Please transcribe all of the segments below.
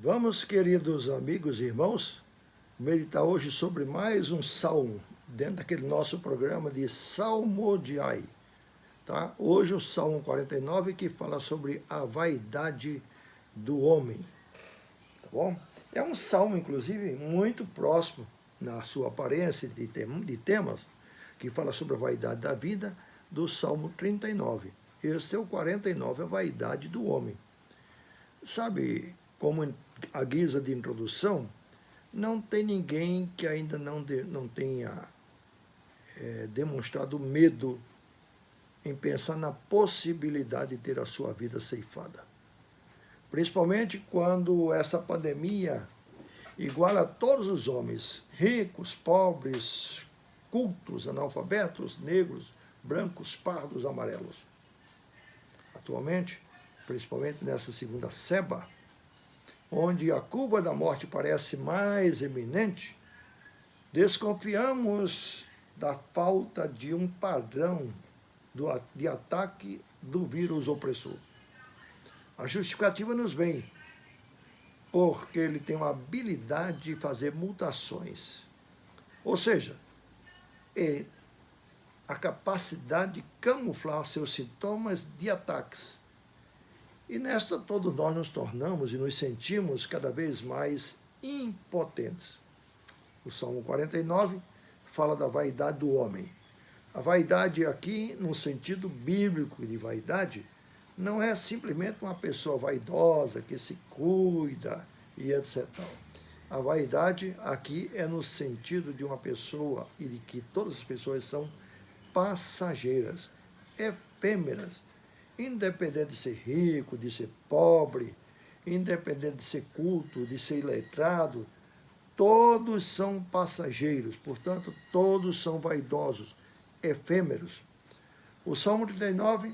Vamos, queridos amigos e irmãos, meditar hoje sobre mais um salmo, dentro daquele nosso programa de Salmodiai. Tá? Hoje o Salmo 49, que fala sobre a vaidade do homem. Tá bom? É um salmo, inclusive, muito próximo na sua aparência de temas, que fala sobre a vaidade da vida, do Salmo 39. Este é o 49, a vaidade do homem. Sabe, como a guisa de introdução, não tem ninguém que ainda não tenha demonstrado medo em pensar na possibilidade de ter a sua vida ceifada. Principalmente quando essa pandemia iguala todos os homens, ricos, pobres, cultos, analfabetos, negros, brancos, pardos, amarelos. Atualmente, principalmente nessa segunda ceba, onde a curva da morte parece mais eminente, desconfiamos da falta de um padrão de ataque do vírus opressor. A justificativa nos vem, porque ele tem uma habilidade de fazer mutações. Ou seja, a capacidade de camuflar seus sintomas de ataques. E nesta todos nós nos tornamos e nos sentimos cada vez mais impotentes. O Salmo 49 fala da vaidade do homem. A vaidade aqui, no sentido bíblico de vaidade, não é simplesmente uma pessoa vaidosa que se cuida e etc. A vaidade aqui é no sentido de uma pessoa e de que todas as pessoas são passageiras, efêmeras, independente de ser rico, de ser pobre, independente de ser culto, de ser iletrado, todos são passageiros, portanto, todos são vaidosos, efêmeros. O Salmo 39,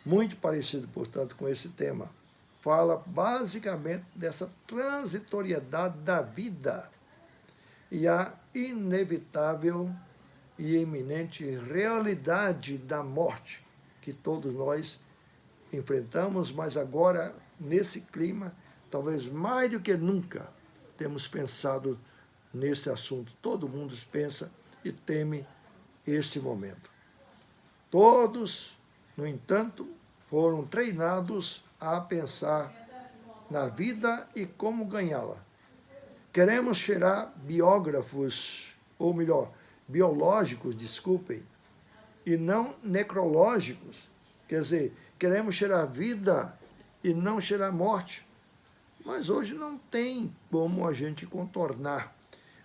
muito parecido, portanto, com esse tema, fala basicamente dessa transitoriedade da vida e a inevitável e iminente realidade da morte que todos nós enfrentamos, mas agora, nesse clima, talvez mais do que nunca, temos pensado nesse assunto. Todo mundo pensa e teme este momento. Todos, no entanto, foram treinados a pensar na vida e como ganhá-la. Queremos cheirar biógrafos, ou melhor, biológicos, desculpem, e não necrológicos. Quer dizer, queremos cheirar vida e não cheirar morte. Mas hoje não tem como a gente contornar.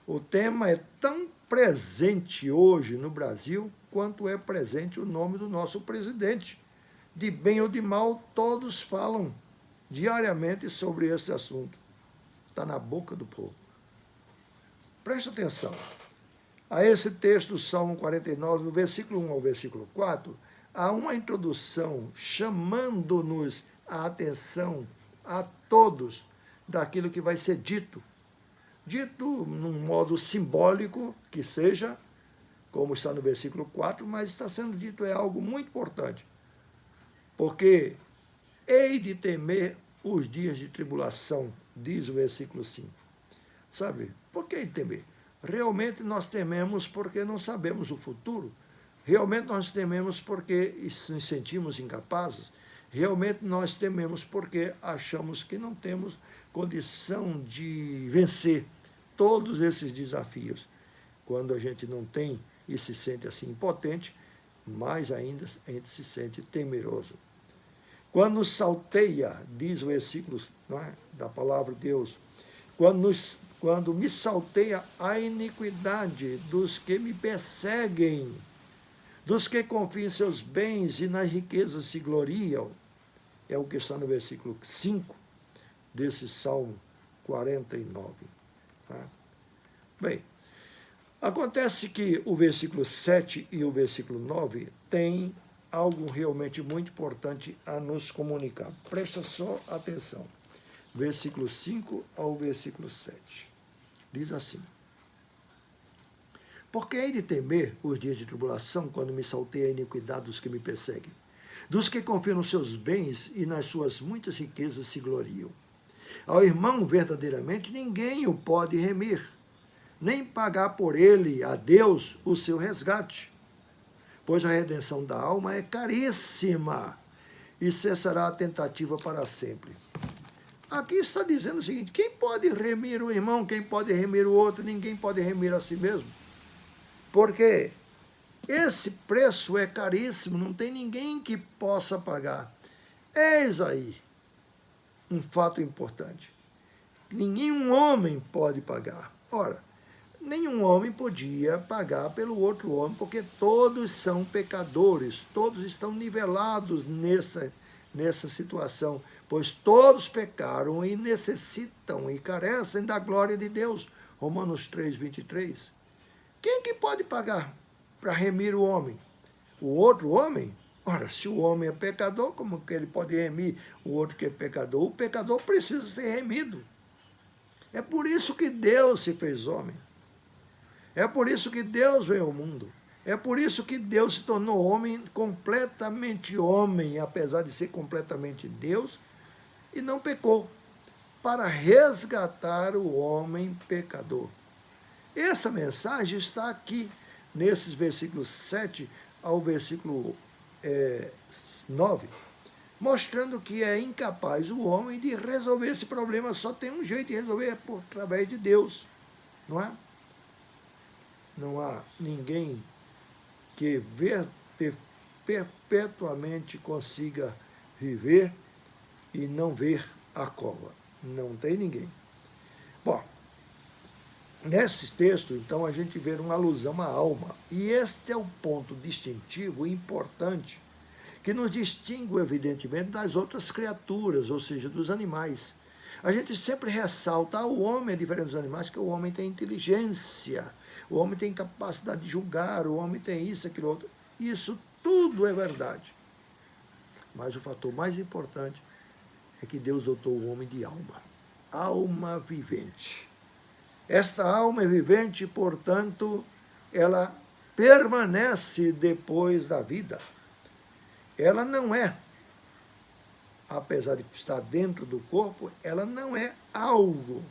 O tema é tão presente hoje no Brasil quanto é presente o nome do nosso presidente. De bem ou de mal, todos falam diariamente sobre esse assunto. Está na boca do povo. Preste atenção. A esse texto, Salmo 49, do versículo 1 ao versículo 4, há uma introdução chamando-nos a atenção a todos daquilo que vai ser dito. Dito num modo simbólico, que seja, como está no versículo 4, mas está sendo dito é algo muito importante. Porque hei de temer os dias de tribulação, diz o versículo 5. Sabe, por que hei de temer? Realmente nós tememos porque não sabemos o futuro. Realmente nós tememos porque nos sentimos incapazes. Realmente nós tememos porque achamos que não temos condição de vencer todos esses desafios. Quando a gente não tem e se sente assim impotente, mais ainda a gente se sente temeroso. Quando nos salteia, diz o versículo, não é, da palavra de Deus, quando me salteia a iniquidade dos que me perseguem, dos que confiam em seus bens e nas riquezas se gloriam, é o que está no versículo 5 desse Salmo 49. Tá? Bem, acontece que o versículo 7 e o versículo 9 têm algo realmente muito importante a nos comunicar. Presta só atenção. Versículo 5 ao versículo 7. Diz assim: porque hei de temer os dias de tribulação, quando me salteia a iniquidade dos que me perseguem, dos que confiam nos seus bens e nas suas muitas riquezas se gloriam. Ao irmão verdadeiramente ninguém o pode remir, nem pagar por ele a Deus o seu resgate, pois a redenção da alma é caríssima e cessará a tentativa para sempre. Aqui está dizendo o seguinte: quem pode remir o irmão, quem pode remir o outro? Ninguém pode remir a si mesmo. Porque esse preço é caríssimo, não tem ninguém que possa pagar. Eis aí um fato importante. Nenhum homem pode pagar. Ora, nenhum homem podia pagar pelo outro homem, porque todos são pecadores, todos estão nivelados nessa situação, pois todos pecaram e necessitam e carecem da glória de Deus. Romanos 3, 23. Quem que pode pagar para remir o homem? O outro homem? Ora, se o homem é pecador, como que ele pode remir o outro que é pecador? O pecador precisa ser remido. É por isso que Deus se fez homem. É por isso que Deus veio ao mundo. É por isso que Deus se tornou homem, completamente homem, apesar de ser completamente Deus, e não pecou, para resgatar o homem pecador. Essa mensagem está aqui, nesses versículos 7 ao versículo 9, mostrando que é incapaz o homem de resolver esse problema. Só tem um jeito de resolver, é através de Deus, não é? Não há ninguém que perpetuamente consiga viver e não ver a cova. Não tem ninguém. Bom, nesse texto, então, a gente vê uma alusão à alma. E este é o ponto distintivo importante que nos distingue, evidentemente, das outras criaturas, ou seja, dos animais. A gente sempre ressalta, o homem é diferente dos animais, que o homem tem inteligência, o homem tem capacidade de julgar, o homem tem isso, aquilo, outro. Isso tudo é verdade. Mas o fator mais importante é que Deus dotou o homem de alma. Alma vivente. Esta alma é vivente, portanto, ela permanece depois da vida. Ela não é, apesar de estar dentro do corpo, ela não é algo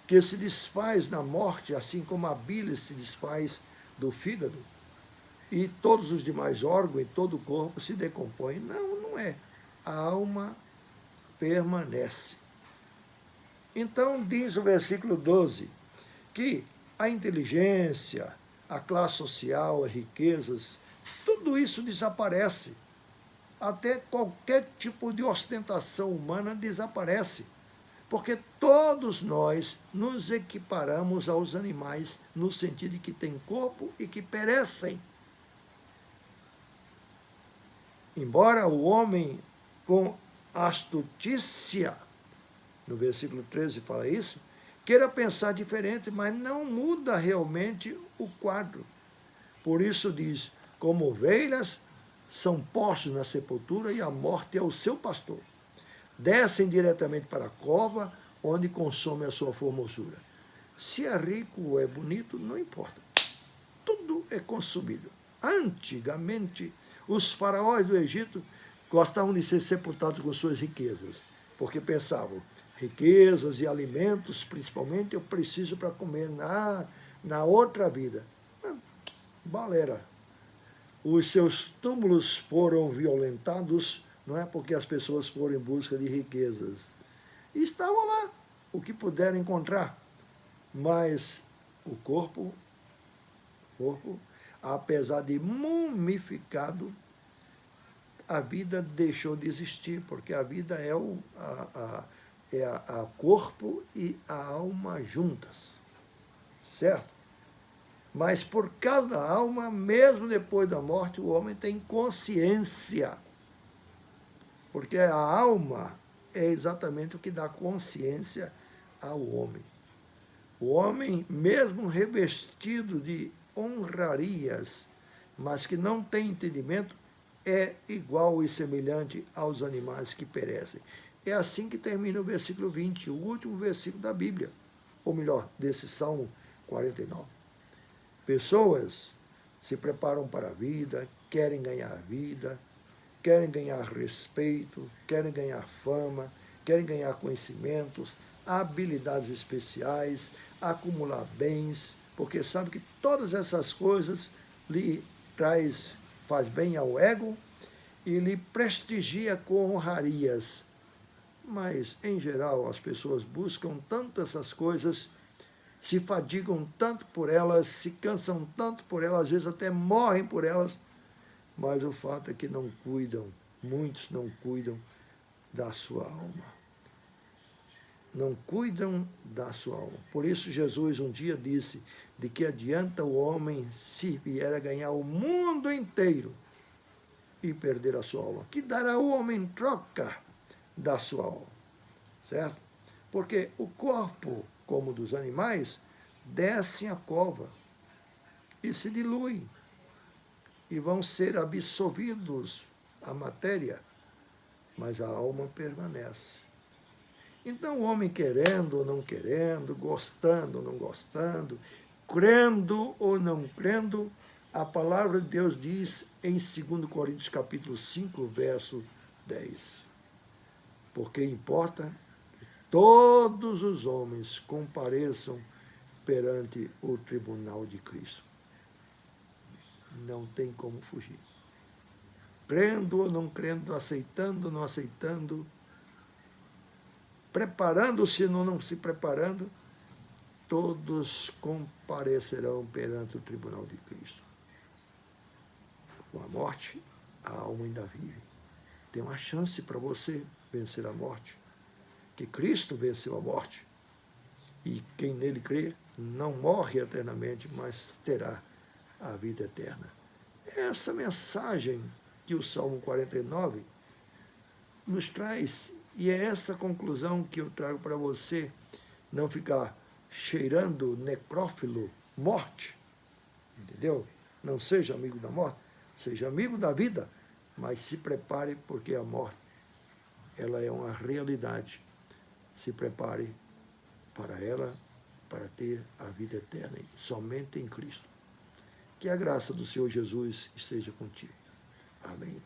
que se desfaz na morte, assim como a bile se desfaz do fígado, e todos os demais órgãos e todo o corpo se decompõem. Não, não é. A alma permanece. Então, diz o versículo 12, que a inteligência, a classe social, as riquezas, tudo isso desaparece. Até qualquer tipo de ostentação humana desaparece. Porque todos nós nos equiparamos aos animais, no sentido de que têm corpo e que perecem. Embora o homem com astutícia, no versículo 13 fala isso, queira pensar diferente, mas não muda realmente o quadro. Por isso diz, como ovelhas são postos na sepultura e a morte é o seu pastor. Descem diretamente para a cova, onde consome a sua formosura. Se é rico ou é bonito, não importa. Tudo é consumido. Antigamente, os faraós do Egito gostavam de ser sepultados com suas riquezas, porque pensavam, riquezas e alimentos, principalmente, eu preciso para comer na outra vida. Balera. Os seus túmulos foram violentados, não é porque as pessoas foram em busca de riquezas. E estavam lá, o que puderam encontrar. Mas o corpo, apesar de mumificado, a vida deixou de existir, porque a vida é o corpo e a alma juntas, certo? Mas por causa da alma, mesmo depois da morte, o homem tem consciência. Porque a alma é exatamente o que dá consciência ao homem. O homem, mesmo revestido de honrarias, mas que não tem entendimento, é igual e semelhante aos animais que perecem. É assim que termina o versículo 20, o último versículo da Bíblia, ou melhor, desse Salmo 49. Pessoas se preparam para a vida, querem ganhar respeito, querem ganhar fama, querem ganhar conhecimentos, habilidades especiais, acumular bens, porque sabe que todas essas coisas lhe faz bem ao ego e lhe prestigia com honrarias. Mas, em geral, as pessoas buscam tanto essas coisas, se fadigam tanto por elas, se cansam tanto por elas, às vezes até morrem por elas, mas o fato é que não cuidam, muitos não cuidam da sua alma. Não cuidam da sua alma. Por isso Jesus um dia disse, de que adianta o homem se vier a ganhar o mundo inteiro e perder a sua alma? Que dará o homem em troca da sua alma? Certo? Porque o corpo, como dos animais, descem a cova e se diluem e vão ser absorvidos à matéria, mas a alma permanece. Então, o homem querendo ou não querendo, gostando ou não gostando, crendo ou não crendo, a palavra de Deus diz em 2 Coríntios capítulo 5, verso 10. Porque importa que todos os homens compareçam perante o tribunal de Cristo. Não tem como fugir. Crendo ou não crendo, aceitando ou não aceitando, preparando-se ou não se preparando, todos comparecerão perante o tribunal de Cristo. Com a morte, a alma ainda vive. Tem uma chance para você vencer a morte, que Cristo venceu a morte. E quem nele crê não morre eternamente, mas terá a vida eterna. Essa mensagem que o Salmo 49 nos traz, e é essa conclusão que eu trago para você, não ficar cheirando necrófilo, morte, entendeu? Não seja amigo da morte, seja amigo da vida, mas se prepare, porque a morte, ela é uma realidade. Se prepare para ela, para ter a vida eterna, somente em Cristo. Que a graça do Senhor Jesus esteja contigo. Amém.